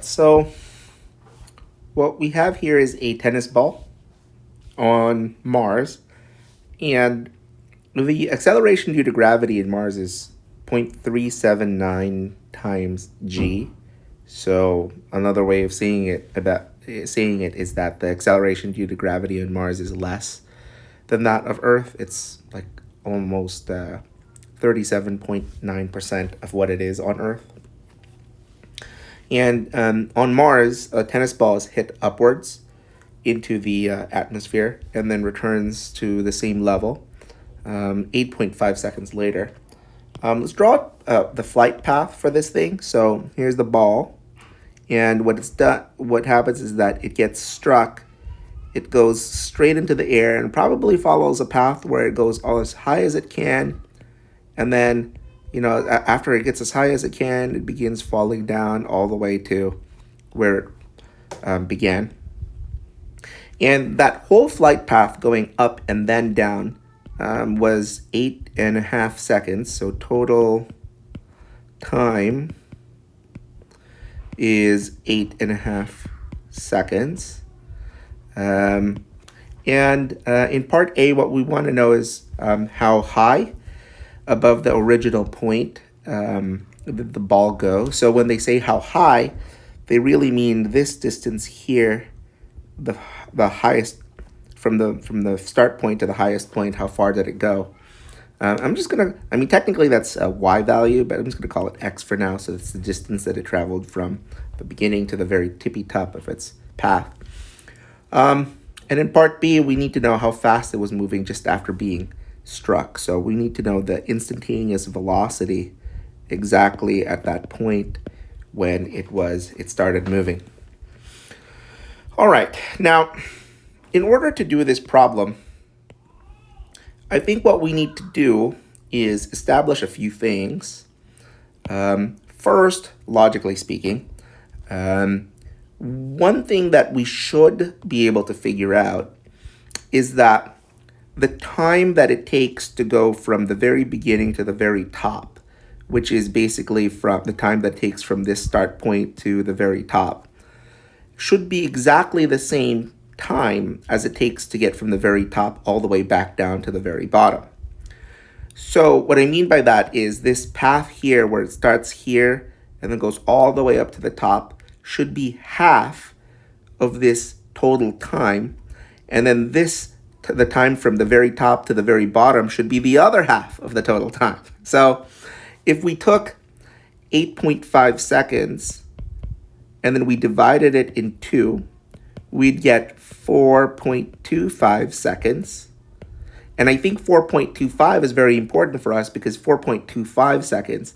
so what we have here is a tennis ball on Mars, and the acceleration due to gravity in Mars is 0.379 times g. So another way of saying it is that the acceleration due to gravity on Mars is less than that of Earth. It's like almost 37.9% of what it is on Earth. And on Mars, a tennis ball is hit upwards into the atmosphere and then returns to the same level 8.5 seconds later. Let's draw the flight path for this thing. So here's the ball, and what happens is that it gets struck. It goes straight into the air and probably follows a path where it goes all as high as it can, and then after it gets as high as it can, it begins falling down all the way to where it began. And that whole flight path going up and then down was 8.5 seconds. So total time is 8.5 seconds. And in part A, what we want to know is how high above the original point the ball go. So when they say how high, they really mean this distance here, the highest from the start point to the highest point. How far did it go? Technically that's a y value, but I'm just gonna call it x for now. So it's the distance that it traveled from the beginning to the very tippy top of its path. And in part B, we need to know how fast it was moving just after being struck. So we need to know the instantaneous velocity exactly at that point when it started moving. All right, now in order to do this problem, I think what we need to do is establish a few things. First, logically speaking, one thing that we should be able to figure out is that the time that it takes to go from the very beginning to the very top, which is basically from the time that it takes from this start point to the very top, should be exactly the same time as it takes to get from the very top all the way back down to the very bottom. So what I mean by that is this path here where it starts here and then goes all the way up to the top should be half of this total time, and then the time from the very top to the very bottom should be the other half of the total time. So if we took 8.5 seconds and then we divided it in two, we'd get 4.25 seconds. And I think 4.25 is very important for us because 4.25 seconds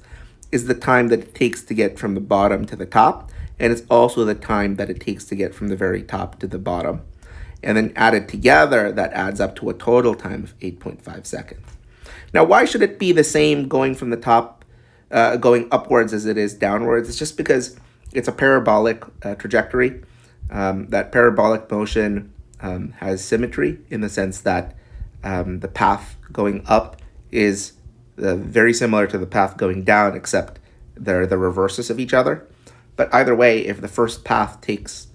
is the time that it takes to get from the bottom to the top, and it's also the time that it takes to get from the very top to the bottom. And then added together, that adds up to a total time of 8.5 seconds. Now, why should it be the same going from the top, going upwards as it is downwards? It's just because it's a parabolic trajectory. That parabolic motion has symmetry in the sense that the path going up is very similar to the path going down, except they're the reverses of each other. But either way, if the first path takes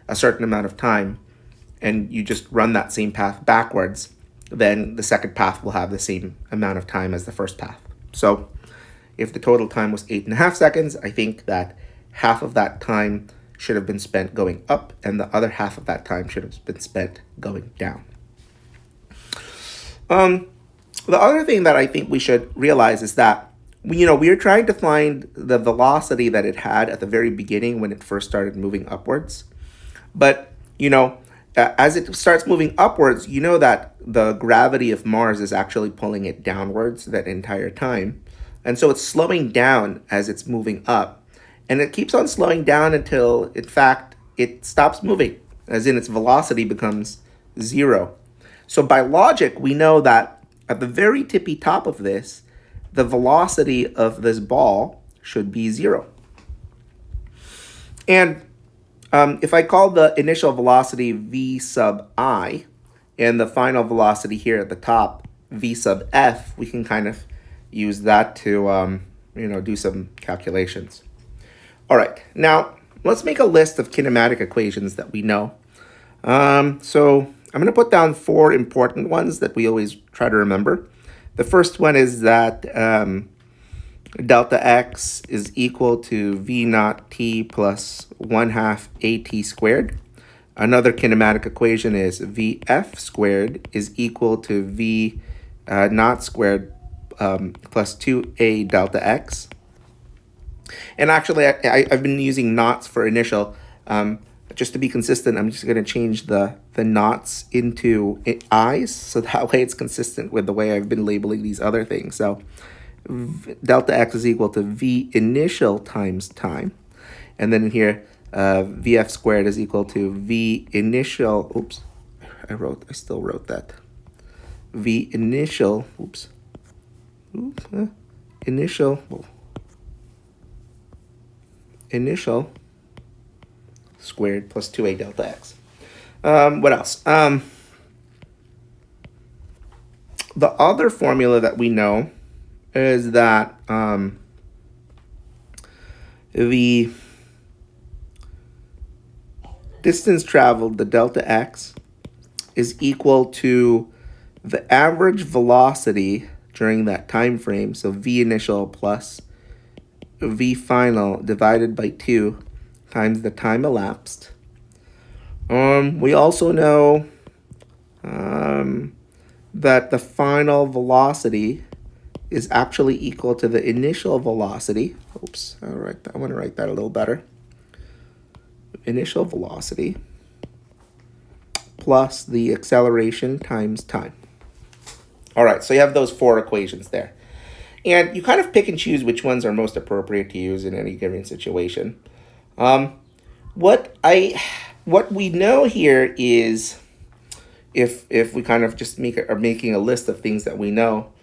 a certain amount of time, and you just run that same path backwards, then the second path will have the same amount of time as the first path. So if the total time was 8.5 seconds, I think that half of that time should have been spent going up, and the other half of that time should have been spent going down. The other thing that I think we should realize is that we are trying to find the velocity that it had at the very beginning when it first started moving upwards. But as it starts moving upwards, that the gravity of Mars is actually pulling it downwards that entire time. And so it's slowing down as it's moving up. And it keeps on slowing down until, in fact, it stops moving, as in its velocity becomes zero. So by logic, we know that at the very tippy top of this, the velocity of this ball should be zero. And if I call the initial velocity v sub I and the final velocity here at the top v sub f, we can kind of use that to do some calculations. All right, now Let's make a list of kinematic equations that we know. So I'm going to put down 4 important ones that we always try to remember. The first one is that delta x is equal to v naught t plus 1/2 at squared. Another kinematic equation is vf squared is equal to v naught squared plus 2a delta x. And actually, I've been using knots for initial. Just to be consistent, I'm just going to change the knots into i's, so that way it's consistent with the way I've been labeling these other things. So delta x is equal to v initial times time. And then in here, vf squared is equal to v initial, oops, I still wrote that. V initial, initial squared plus 2a delta x. What else? The other formula that we know is that the distance traveled, the delta x, is equal to the average velocity during that time frame, so v initial plus v final divided by 2 times the time elapsed. We also know that the final velocity is actually equal to the initial velocity. Oops, I want to write that a little better. Initial velocity plus the acceleration times time. All right, so you have those 4 equations there. And you kind of pick and choose which ones are most appropriate to use in any given situation. What we know here is, if we kind of just are making a list of things that we know,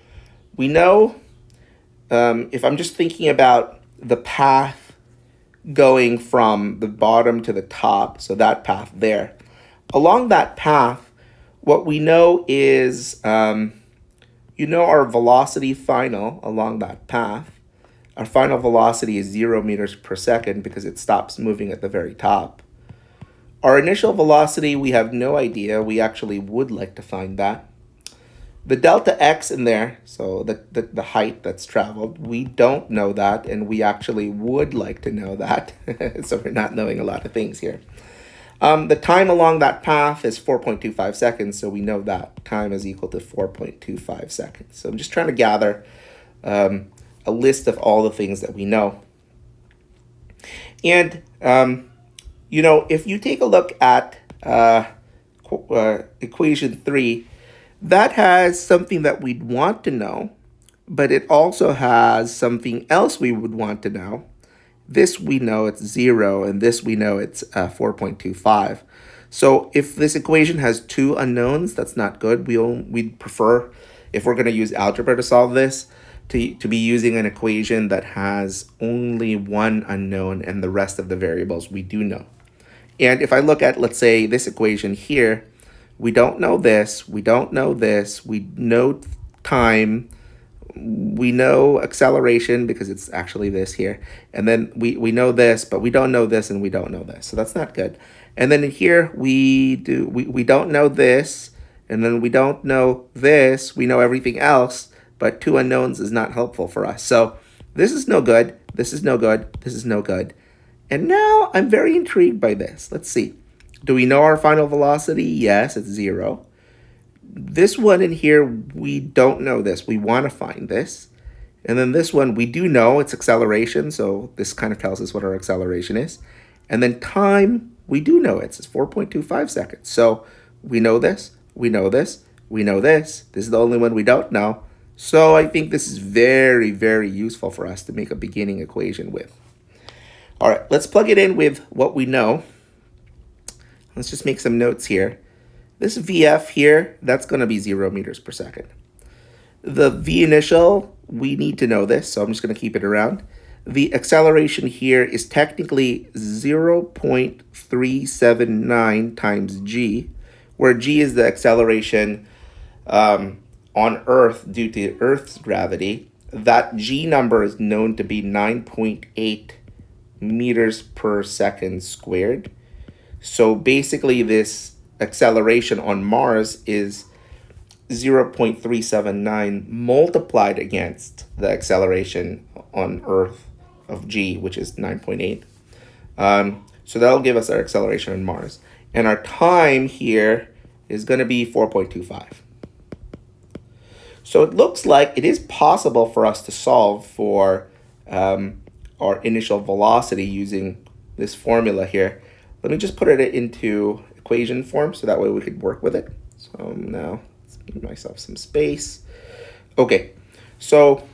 if I'm just thinking about the path going from the bottom to the top, so that path there, along that path, what we know is, our velocity final along that path. Our final velocity is 0 meters per second because it stops moving at the very top. Our initial velocity, we have no idea. We actually would like to find that. The delta x in there, so the height that's traveled, we don't know that, and we actually would like to know that. So we're not knowing a lot of things here. The time along that path is 4.25 seconds, so we know that time is equal to 4.25 seconds. So I'm just trying to gather a list of all the things that we know. And, if you take a look at equation 3, that has something that we'd want to know, but it also has something else we would want to know. This we know it's 0, and this we know it's 4.25. So if this equation has 2 unknowns, that's not good. We'd prefer, if we're going to use algebra to solve this, to be using an equation that has only 1 unknown and the rest of the variables we do know. And if I look at, let's say, this equation here, we don't know this, we don't know this, we know time, we know acceleration because it's actually this here, and then we know this, but we don't know this and we don't know this, so that's not good. And then in here we don't know this, and then we don't know this, we know everything else, but 2 unknowns is not helpful for us. So this is no good, this is no good, this is no good. And now I'm very intrigued by this. Let's see. Do we know our final velocity? Yes, it's 0. This one in here, we don't know this. We want to find this. And then this one, we do know it's acceleration, so this kind of tells us what our acceleration is. And then time, we do know it's 4.25 seconds. So we know this, we know this, we know this. This is the only one we don't know. So I think this is very, very useful for us to make a beginning equation with. All right, let's plug it in with what we know. Let's just make some notes here. This VF here, that's going to be 0 meters per second. The V initial, we need to know this, so I'm just going to keep it around. The acceleration here is technically 0.379 times g, where g is the acceleration on Earth due to Earth's gravity. That g number is known to be 9.8 meters per second squared. So basically this acceleration on Mars is 0.379 multiplied against the acceleration on Earth of g, which is 9.8. So that'll give us our acceleration on Mars. And our time here is going to be 4.25. So it looks like it is possible for us to solve for our initial velocity using this formula here. Let me just put it into equation form so that way we could work with it. So now let's give myself some space. Okay, so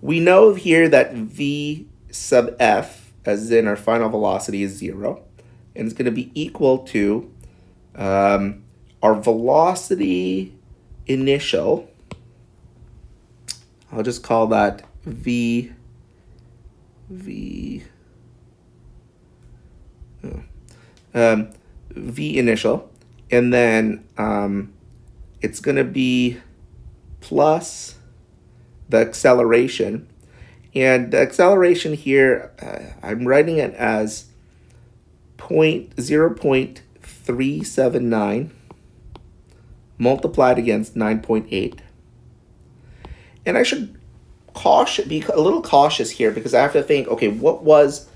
we know here that v sub f, as in our final velocity, is 0. And it's going to be equal to our velocity initial. I'll just call that v initial, and then it's going to be plus the acceleration. And the acceleration here, I'm writing it as 0.379 multiplied against 9.8. And I should be a little cautious here because I have to think, okay, what was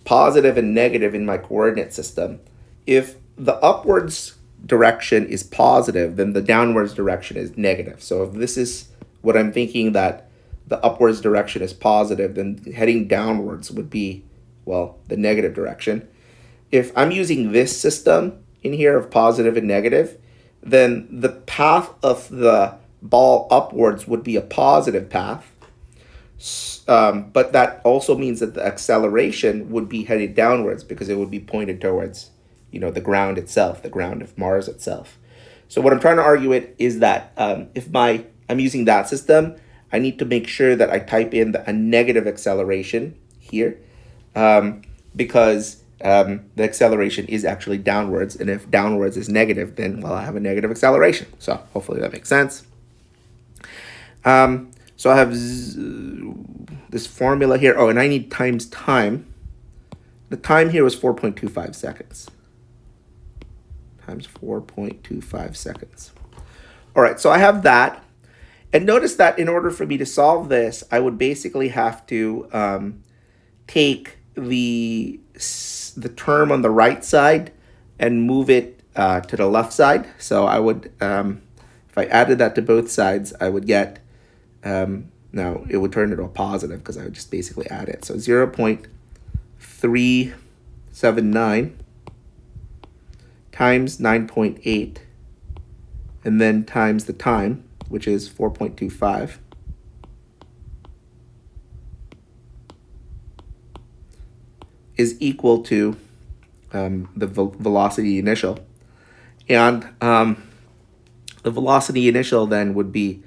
positive and negative in my coordinate system? If the upwards direction is positive, then the downwards direction is negative. So if this is what I'm thinking, that the upwards direction is positive, then heading downwards would be, well, the negative direction. If I'm using this system in here of positive and negative, then the path of the ball upwards would be a positive path. But that also means that the acceleration would be headed downwards because it would be pointed towards, the ground itself, the ground of Mars itself. So what I'm trying to argue it is that if I'm using that system, I need to make sure that I type in a negative acceleration here because the acceleration is actually downwards. And if downwards is negative, then, well, I have a negative acceleration. So hopefully that makes sense. So I have this formula here. Oh, and I need times time. The time here was 4.25 seconds. Times 4.25 seconds. All right, so I have that. And notice that in order for me to solve this, I would basically have to take the term on the right side and move it to the left side. So I would, if I added that to both sides, I would get, now it would turn into a positive because I would just basically add it. So 0.379 times 9.8 and then times the time, which is 4.25. Is equal to the velocity initial. And the velocity initial then would be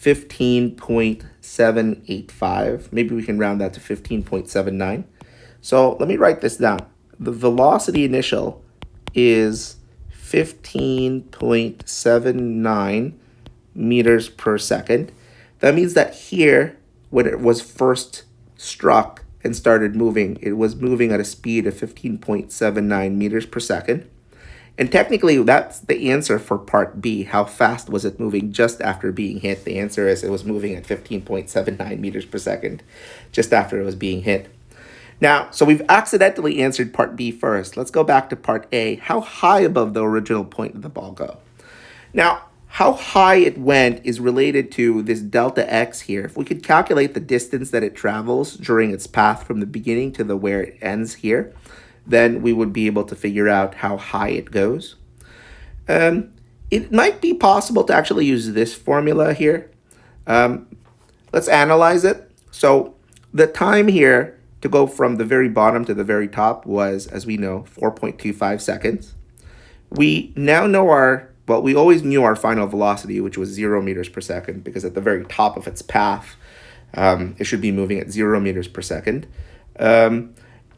15.785. Maybe we can round that to 15.79. So let me write this down. The velocity initial is 15.79 meters per second. That means that here, when it was first struck and started moving, it was moving at a speed of 15.79 meters per second. And technically, that's the answer for part B. How fast was it moving just after being hit? The answer is it was moving at 15.79 meters per second just after it was being hit. Now, so we've accidentally answered part B first. Let's go back to part A. How high above the original point did the ball go? Now, how high it went is related to this delta x here. If we could calculate the distance that it travels during its path from the beginning to where it ends here, then we would be able to figure out how high it goes. It might be possible to actually use this formula here. Let's analyze it. So the time here to go from the very bottom to the very top was, as we know, 4.25 seconds. We now know we always knew our final velocity, which was 0 meters per second, because at the very top of its path, it should be moving at 0 meters per second.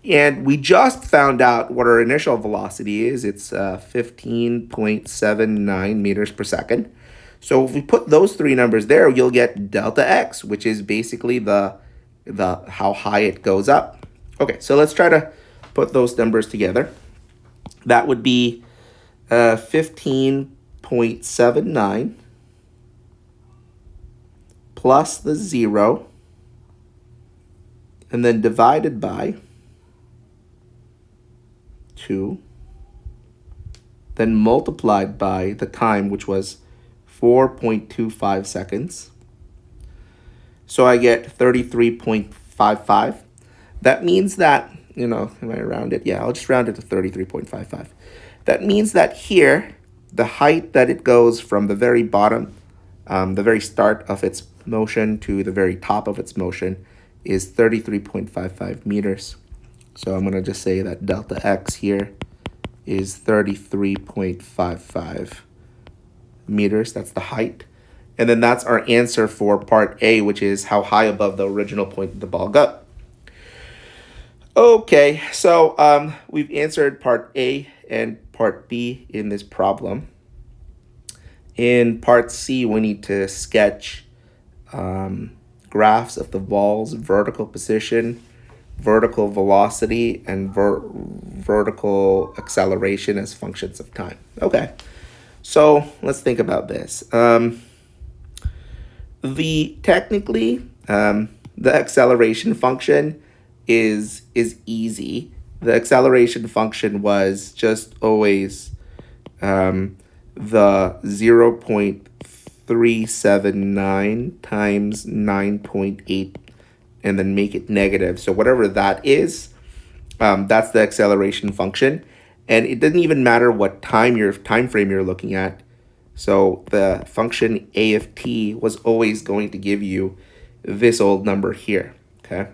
And we just found out what our initial velocity is. It's 15.79 meters per second. So if we put those three numbers there, you'll get delta x, which is basically the how high it goes up. Okay, so let's try to put those numbers together. That would be 15.79 plus the 0, and then divided by 2, then multiplied by the time, which was 4.25 seconds. So I get 33.55. That means that, can I round it? Yeah, I'll just round it to 33.55. That means that here, the height that it goes from the very bottom, the very start of its motion to the very top of its motion is 33.55 meters. So I'm going to just say that delta x here is 33.55 meters. That's the height. And then that's our answer for part A, which is how high above the original point did the ball go. Okay, so we've answered part A and part B in this problem. In part C, we need to sketch graphs of the ball's vertical position, vertical velocity, and vertical acceleration as functions of time. Okay, so let's think about this. Technically, the acceleration function is easy. The acceleration function was just always the 0.379 times 9.8 and then make it negative. So whatever that is, that's the acceleration function. And it doesn't even matter what time frame you're looking at. So the function a of t was always going to give you this old number here, okay?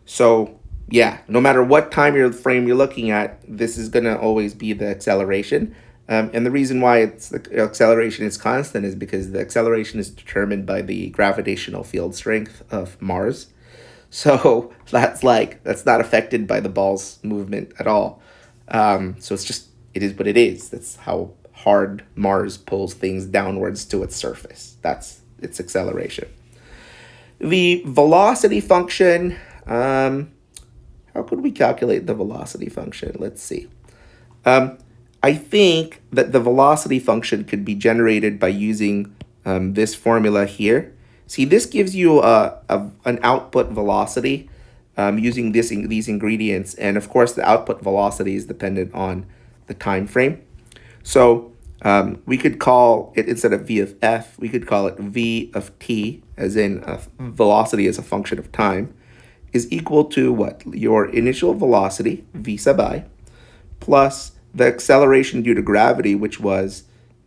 So yeah, no matter what time frame you're looking at, this is going to always be the acceleration. And the reason why the acceleration is constant is because the acceleration is determined by the gravitational field strength of Mars. So that's not affected by the ball's movement at all. So it is what it is. That's how hard Mars pulls things downwards to its surface. That's its acceleration. The velocity function, how could we calculate the velocity function? Let's see. I think that the velocity function could be generated by using this formula here. See, this gives you an output velocity using these ingredients. And of course, the output velocity is dependent on the time frame. So we could call it, instead of v of f, we could call it v of t, as in velocity as a function of time, is equal to what? Your initial velocity, v sub I, plus the acceleration due to gravity, which was,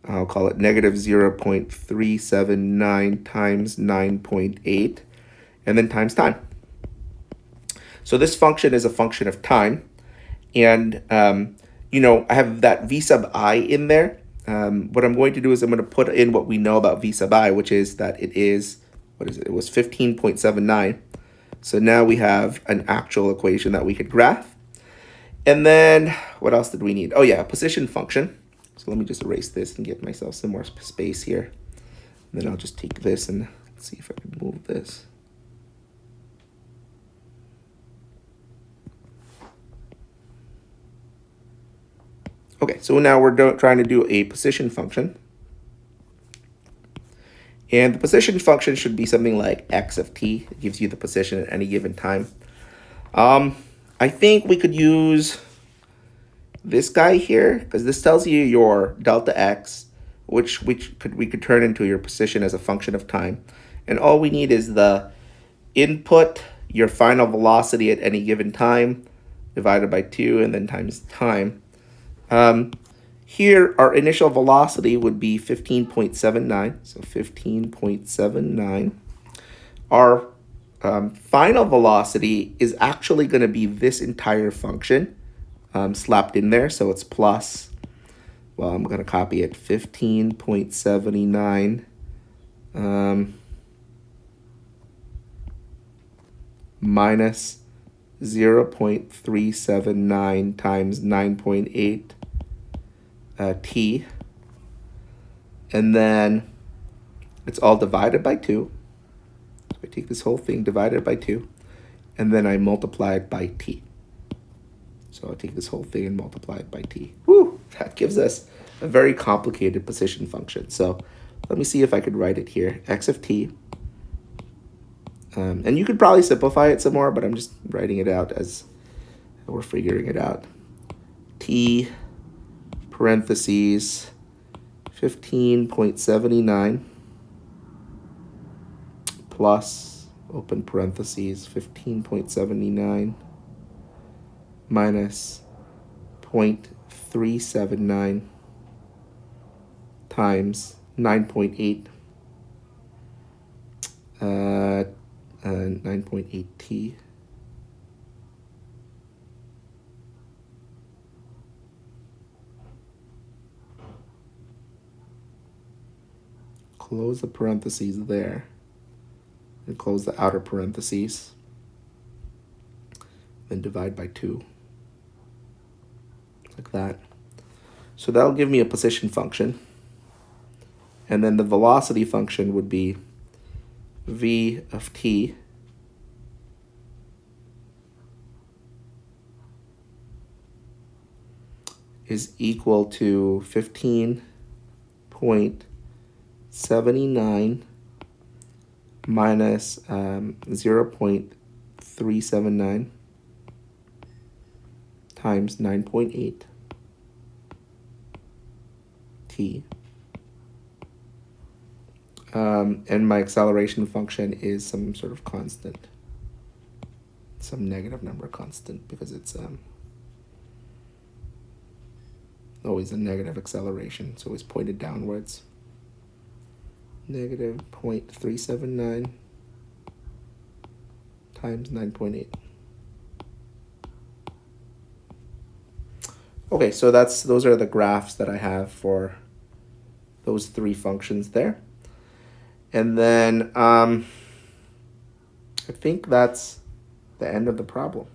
I'll call it negative 0.379 times 9.8, and then times time. So this function is a function of time. And, I have that v sub I in there. What I'm going to do is I'm going to put in what we know about v sub I, which is that it is, it was 15.79. So now we have an actual equation that we could graph. And then what else did we need? Oh yeah, a position function. So let me just erase this and get myself some more space here. And then I'll just take this and see if I can move this. Okay, so now we're trying to do a position function. And the position function should be something like x of t. It gives you the position at any given time. I think we could use this guy here, because this tells you your delta x, which we could turn into your position as a function of time. And all we need is the input, your final velocity at any given time, divided by 2, and then times time. Here, our initial velocity would be 15.79, so 15.79. Our final velocity is actually going to be this entire function slapped in there, so it's plus, well, I'm going to copy it, 15.79 minus 0.379 times 9.8 t, and then it's all divided by 2. So I take this whole thing divided by 2, and then I multiply it by t. So I'll take this whole thing and multiply it by t. Whew, that gives us a very complicated position function. So let me see if I could write it here. X of t. And you could probably simplify it some more, but I'm just writing it out as we're figuring it out. T parentheses 15.79 plus open parentheses 15.79 minus 0.379 times 9.8 9.8 t close the parentheses there and close the outer parentheses, then divide by 2, like that. So that'll give me a position function, and then the velocity function would be v of t is equal to 15.79 minus 0.379 times 9.8 t. And my acceleration function is some sort of constant, some negative number constant, because it's always a negative acceleration. It's always pointed downwards. Negative 0.379 times 9.8. Okay, so those are the graphs that I have for those three functions there. And then I think that's the end of the problem.